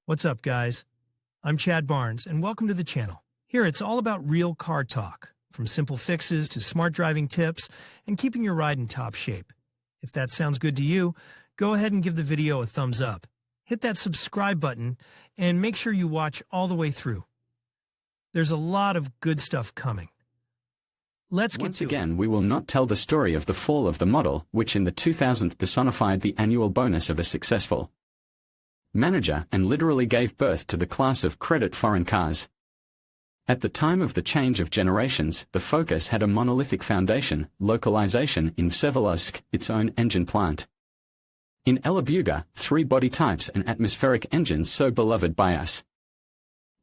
What's up, guys? I'm Chad Barnes, and welcome to the channel. Here, it's all about real car talk, from simple fixes to smart driving tips and keeping your ride in top shape. If that sounds good to you, go ahead and give the video a thumbs up. Hit that subscribe button and make sure you watch all the way through. There's a lot of good stuff coming. Let's get Once to again, we will not tell the story of the fall of the model, which in the 2000s personified the annual bonus of a successful manager and literally gave birth to the class of credit foreign cars. At the time of the change of generations, the Focus had a monolithic foundation, localization in Vsevolozhsk, its own engine plant. In Elabug, 3 body types and atmospheric engines so beloved by us.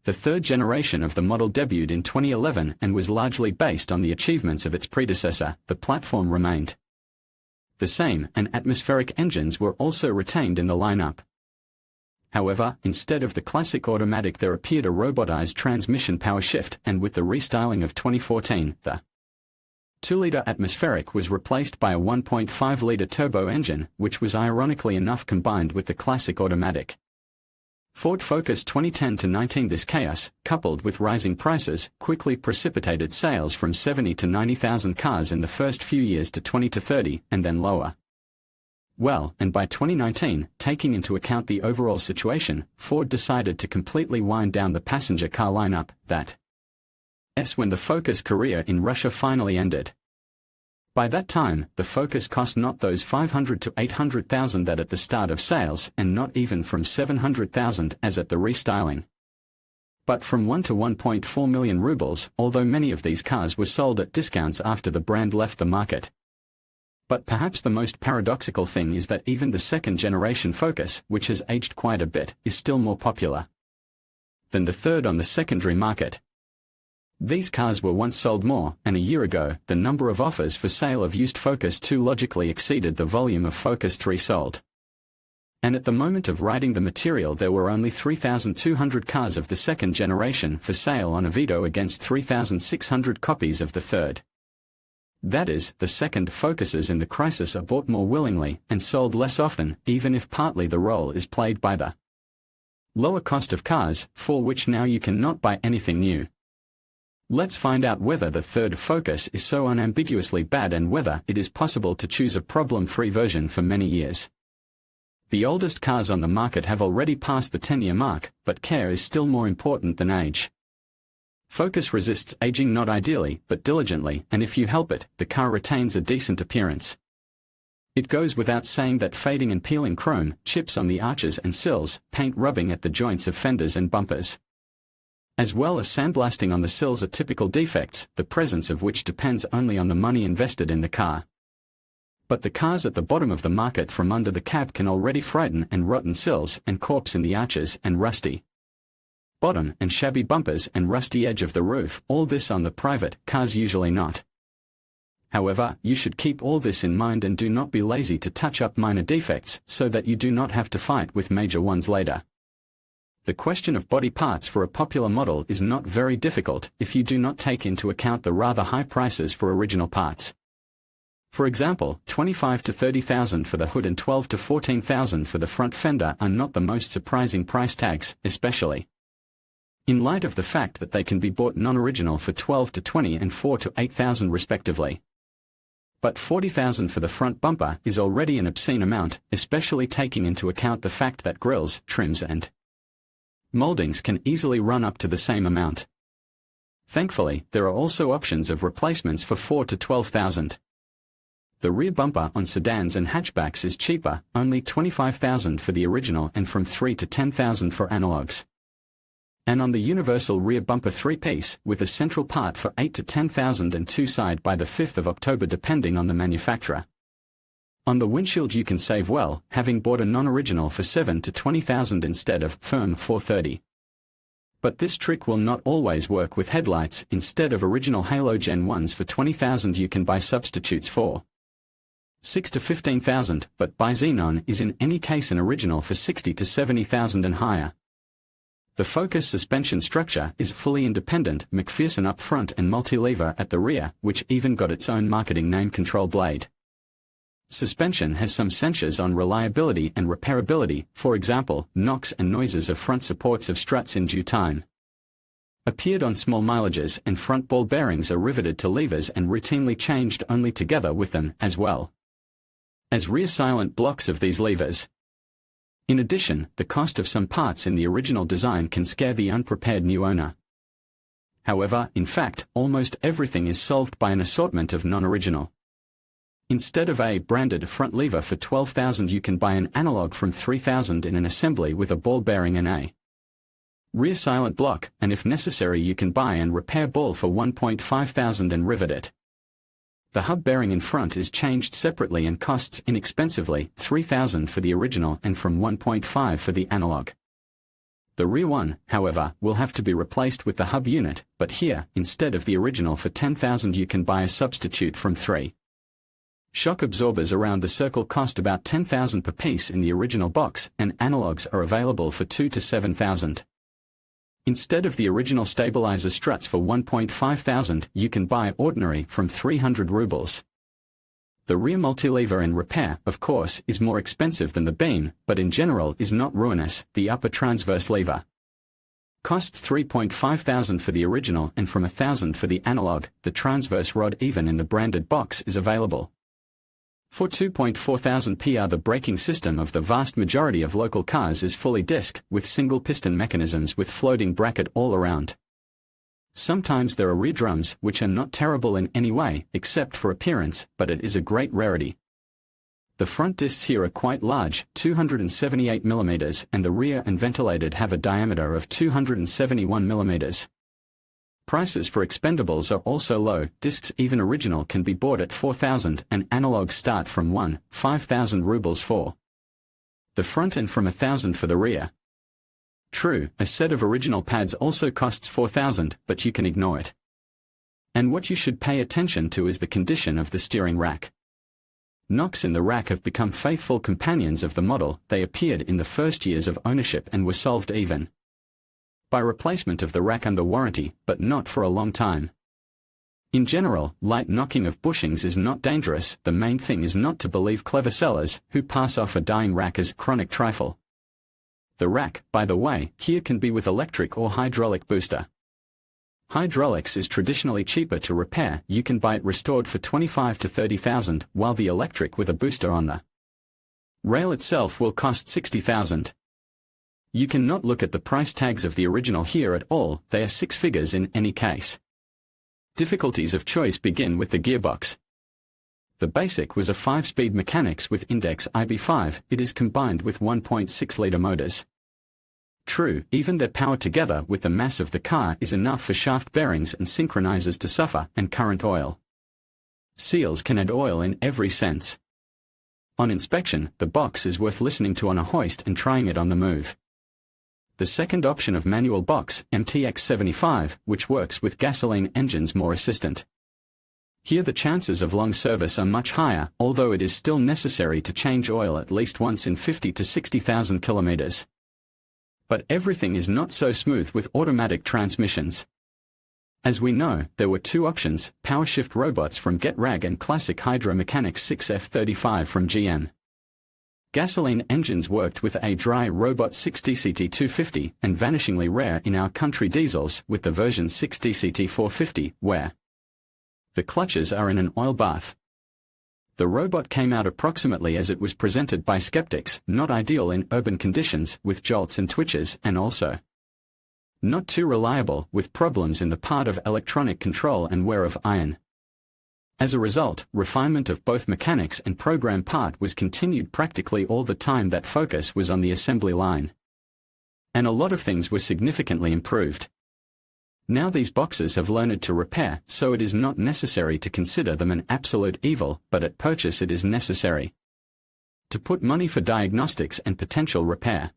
The third generation of the model debuted in 2011 and was largely based on the achievements of its predecessor. The platform remained the same, and atmospheric engines were also retained in the lineup. However, instead of the classic automatic there appeared a robotized transmission power shift, and with the restyling of 2014, the 2-liter atmospheric was replaced by a 1.5-liter turbo engine, which was ironically enough combined with the classic automatic. Ford Focus 2010-19. This chaos, coupled with rising prices, quickly precipitated sales from 70 to 90,000 cars in the first few years to 20 to 30, and then lower. Well, and by 2019, taking into account the overall situation, Ford decided to completely wind down the passenger car lineup. That's when the Focus career in Russia finally ended. By that time, the Focus cost not those 500 to 800,000 that at the start of sales, and not even from 700,000 as at the restyling, but from 1 to 1.4 million rubles, although many of these cars were sold at discounts after the brand left the market. But perhaps the most paradoxical thing is that even the second-generation Focus, which has aged quite a bit, is still more popular than the third on the secondary market. These cars were once sold more, and a year ago, the number of offers for sale of used Focus 2 logically exceeded the volume of Focus 3 sold. And at the moment of writing the material there were only 3,200 cars of the second generation for sale on Avito against 3,600 copies of the third. That is, the second Focuses in the crisis are bought more willingly, and sold less often, even if partly the role is played by the lower cost of cars, for which now you cannot buy anything new. Let's find out whether the third Focus is so unambiguously bad and whether it is possible to choose a problem-free version for many years. The oldest cars on the market have already passed the 10-year mark, but care is still more important than age. Focus resists aging not ideally, but diligently, and if you help it, the car retains a decent appearance. It goes without saying that fading and peeling chrome, chips on the arches and sills, paint rubbing at the joints of fenders and bumpers, as well as sandblasting on the sills are typical defects, the presence of which depends only on the money invested in the car. But the cars at the bottom of the market from under the cab can already frighten, and rotten sills and corpse in the arches and rusty bottom and shabby bumpers and rusty edge of the roof, all this on the private cars usually not. However, you should keep all this in mind and do not be lazy to touch up minor defects so that you do not have to fight with major ones later. The question of body parts for a popular model is not very difficult if you do not take into account the rather high prices for original parts. For example, 25 to 30,000 for the hood and 12 to 14,000 for the front fender are not the most surprising price tags, especially in light of the fact that they can be bought non-original for 12 to 20 and 4 to 8,000 respectively. But 40,000 for the front bumper is already an obscene amount, especially taking into account the fact that grills, trims and moldings can easily run up to the same amount. Thankfully, there are also options of replacements for 4 to 12,000. The rear bumper on sedans and hatchbacks is cheaper, only 25,000 for the original and from 3 to 10,000 for analogs. And on the universal rear bumper 3-piece, with a central part for 8 to 10,000 and 2 side by the 5th of October depending on the manufacturer. On the windshield you can save well, having bought a non-original for 7 to 20,000 instead of firm 430. But this trick will not always work with headlights. Instead of original halogen ones for 20,000 you can buy substitutes for 6 to 15,000, but buy xenon is in any case an original for 60 to 70,000 and higher. The Focus suspension structure is fully independent, McPherson up front and multi-lever at the rear, which even got its own marketing name control blade. Suspension has some censures on reliability and repairability, for example, knocks and noises of front supports of struts in due time. Appeared on small mileages, and front ball bearings are riveted to levers and routinely changed only together with them, as well as rear silent blocks of these levers. In addition, the cost of some parts in the original design can scare the unprepared new owner. However, in fact, almost everything is solved by an assortment of non-original. Instead of a branded front lever for $12,000, you can buy an analog from $3,000 in an assembly with a ball bearing and a rear silent block, and if necessary you can buy and repair ball for $1,500 and rivet it. The hub bearing in front is changed separately and costs inexpensively $3,000 for the original and from $1,500 for the analog. The rear one, however, will have to be replaced with the hub unit, but here, instead of the original for $10,000 you can buy a substitute from 3. Shock absorbers around the circle cost about $10,000 per piece in the original box, and analogs are available for $2,000 to $7,000. Instead of the original stabilizer struts for $1,500, you can buy ordinary from 300 rubles. The rear multilever in repair, of course, is more expensive than the beam, but in general is not ruinous. The upper transverse lever costs $3,500 for the original and from $1,000 for the analog. The transverse rod, even in the branded box, is available for $2,400 PR. The braking system of the vast majority of local cars is fully disc, with single piston mechanisms with floating bracket all around. Sometimes there are rear drums, which are not terrible in any way, except for appearance, but it is a great rarity. The front discs here are quite large, 278 mm, and the rear and ventilated have a diameter of 271 mm. Prices for expendables are also low. Discs, even original, can be bought at $4,000, and analogs start from 1,500 rubles for the front and from $1,000 for the rear. True, a set of original pads also costs $4,000, but you can ignore it. And what you should pay attention to is the condition of the steering rack. Knocks in the rack have become faithful companions of the model. They appeared in the first years of ownership and were solved even by replacement of the rack under warranty, but not for a long time. In general, light knocking of bushings is not dangerous. The main thing is not to believe clever sellers, who pass off a dying rack as chronic trifle. The rack, by the way, here can be with electric or hydraulic booster. Hydraulics is traditionally cheaper to repair. You can buy it restored for $25,000 to $30,000, while the electric with a booster on the rail itself will cost $60,000. You cannot look at the price tags of the original here at all. They are six figures in any case. Difficulties of choice begin with the gearbox. The basic was a 5-speed mechanics with index IB5. It is combined with 1.6-liter motors. True, even their power together with the mass of the car is enough for shaft bearings and synchronizers to suffer, and current oil seals can add oil in every sense. On inspection, the box is worth listening to on a hoist and trying it on the move. The second option of manual box, MTX75, which works with gasoline engines, more assistant. Here the chances of long service are much higher, although it is still necessary to change oil at least once in 50 to 60,000 kilometers. But everything is not so smooth with automatic transmissions. As we know, there were two options: power shift robots from GetRag and classic Hydra Mechanics 6F35 from GM. Gasoline engines worked with a dry robot 6DCT250, and vanishingly rare in our country diesels with the version 6DCT450, where the clutches are in an oil bath. The robot came out approximately as it was presented by skeptics, not ideal in urban conditions, with jolts and twitches, and also not too reliable, with problems in the part of electronic control and wear of iron. As a result, refinement of both mechanics and program part was continued practically all the time that focus was on the assembly line. And a lot of things were significantly improved. Now these boxes have learned to repair, so it is not necessary to consider them an absolute evil, but at purchase it is necessary to put money for diagnostics and potential repair.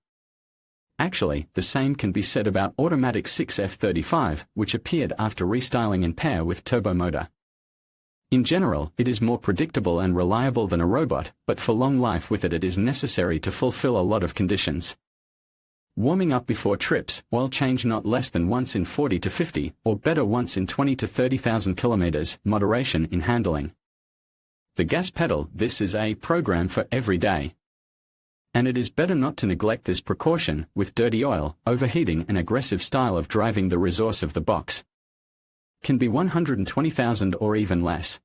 Actually, the same can be said about automatic 6F35, which appeared after restyling in pair with turbo motor. In general, it is more predictable and reliable than a robot, but for long life with it is necessary to fulfill a lot of conditions. Warming up before trips, oil change not less than once in 40 to 50, or better once in 20 to 30,000 kilometers, moderation in handling. The gas pedal, this is a program for every day. And it is better not to neglect this precaution with dirty oil, overheating and aggressive style of driving. The resource of the box can be 120,000 or even less.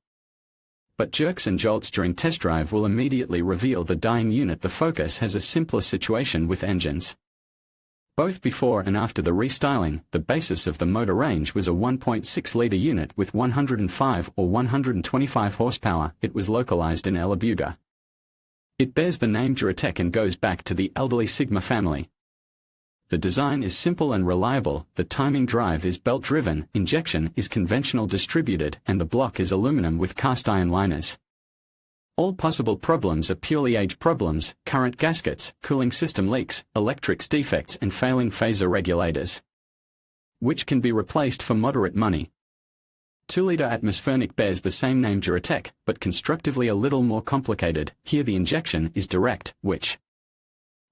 But jerks and jolts during test drive will immediately reveal the dying unit. The Focus has a simpler situation with engines. Both before and after the restyling, the basis of the motor range was a 1.6-litre unit with 105 or 125 horsepower. It was localized in Elabuga. It bears the name Duratec and goes back to the elderly Sigma family. The design is simple and reliable, the timing drive is belt-driven, injection is conventional distributed, and the block is aluminum with cast-iron liners. All possible problems are purely age problems, current gaskets, cooling system leaks, electrics defects and failing phaser regulators, which can be replaced for moderate money. 2-litre atmospheric bears the same name Duratec, but constructively a little more complicated. Here the injection is direct, which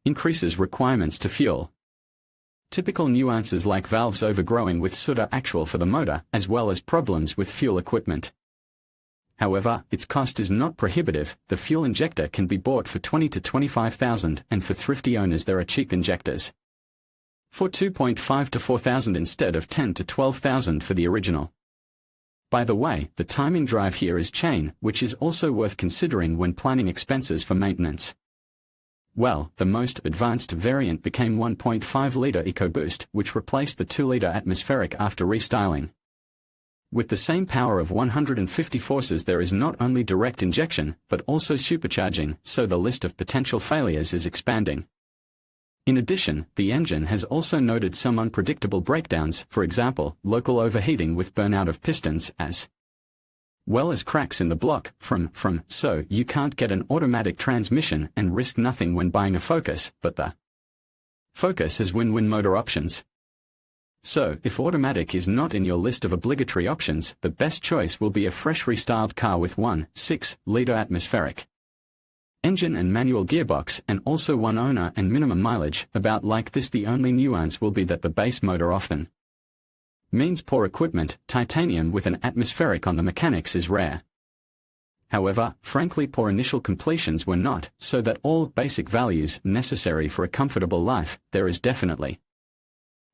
increases requirements to fuel. Typical nuances like valves overgrowing with soot are actual for the motor, as well as problems with fuel equipment. However, its cost is not prohibitive. The fuel injector can be bought for 20 to 25,000, and for thrifty owners there are cheap injectors for 2.5 to 4,000 instead of 10 to 12,000 for the original. By the way, the timing drive here is chain, which is also worth considering when planning expenses for maintenance. Well, the most advanced variant became 1.5-litre EcoBoost, which replaced the 2-litre atmospheric after restyling. With the same power of 150 forces, there is not only direct injection, but also supercharging, so the list of potential failures is expanding. In addition, the engine has also noted some unpredictable breakdowns, for example, local overheating with burnout of pistons, as well as cracks in the block, so you can't get an automatic transmission and risk nothing when buying a Focus, but the Focus has win-win motor options. So, if automatic is not in your list of obligatory options, the best choice will be a fresh restyled car with 1.6-litre atmospheric engine and manual gearbox, and also one owner and minimum mileage, about like this. The only nuance will be that the base motor often means poor equipment. Titanium with an atmospheric on the mechanics is rare. However, frankly, poor initial completions were not, so that all basic values necessary for a comfortable life, there is definitely.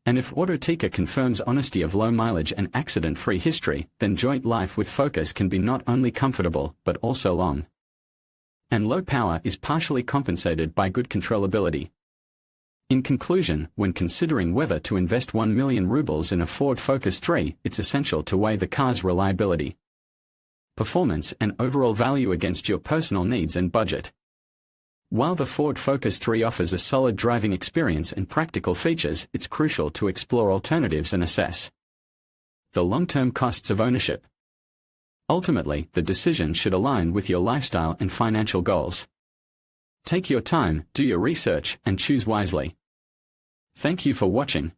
And if Autoteca confirms honesty of low mileage and accident-free history, then joint life with Focus can be not only comfortable, but also long. And low power is partially compensated by good controllability. In conclusion, when considering whether to invest 1 million rubles in a Ford Focus 3, it's essential to weigh the car's reliability, performance and overall value against your personal needs and budget. While the Ford Focus 3 offers a solid driving experience and practical features, it's crucial to explore alternatives and assess the long-term costs of ownership. Ultimately, the decision should align with your lifestyle and financial goals. Take your time, do your research, and choose wisely. Thank you for watching.